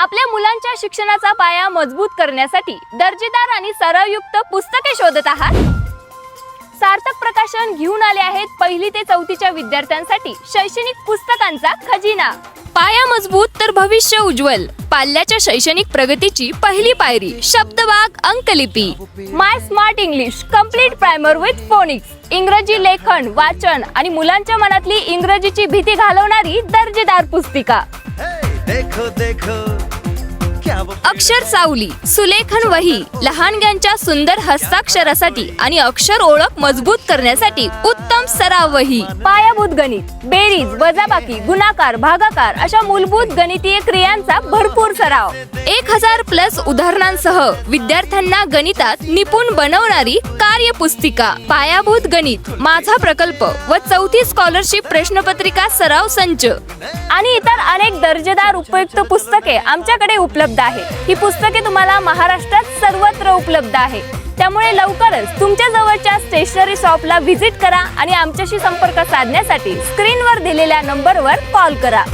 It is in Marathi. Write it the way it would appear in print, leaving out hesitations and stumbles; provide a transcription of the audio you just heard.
आपल्या मुलांच्या शिक्षणाचा पाया मजबूत करण्यासाठी दर्जेदार आणि सरावयुक्त पुस्तके शोधत आहात? सार्थक प्रकाशन घेऊन आले आहेत पहिली ते चौथीच्या विद्यार्थ्यांसाठी शैक्षणिक पुस्तकांचा खजिना। पाया मजबूत तर भविष्य उज्ज्वल। पाल्याच्या शैक्षणिक प्रगतीची पहिली पायरी शब्दबाग अंकलिपी। My smart English complete primer with phonics. इंग्रजी लेखन, वाचन आणि मुलांच्या मनातली इंग्रजीची भीती घालवणारी दर्जेदार पुस्तिका। देखो देखो अक्षर सावली सुलेखन वही लहानग्यांच्या सुंदर हस्ताक्षरासाठी आणि अक्षर ओळख मजबूत करण्यासाठी उत्तम सराव वही। पायाभूत गणित, बेरीज, वजाबाकी, गुणाकार, भागाकार अशा मूलभूत गणितीय क्रियांचा भरपूर सराव। 1000+ उदाहरणांसह विद्यार्थ्यांना गणितात निपुण बनवणारी कार्यपुस्तिका। पायाभूत गणित, माझा प्रकल्प व चौथी स्कॉलरशिप प्रश्नपत्रिका सराव संच आणि इतर अनेक दर्जेदार उपयुक्त पुस्तके आमच्याकडे उपलब्ध आहेत। ही पुस्तके तुम्हाला महाराष्ट्रात सर्वत्र उपलब्ध आहे, त्यामुळे लवकरच तुमच्या जवळच्या स्टेशनरी शॉपला व्हिजिट करा आणि आमच्याशी संपर्क साधण्यासाठी स्क्रीनवर दिलेल्या नंबरवर कॉल करा।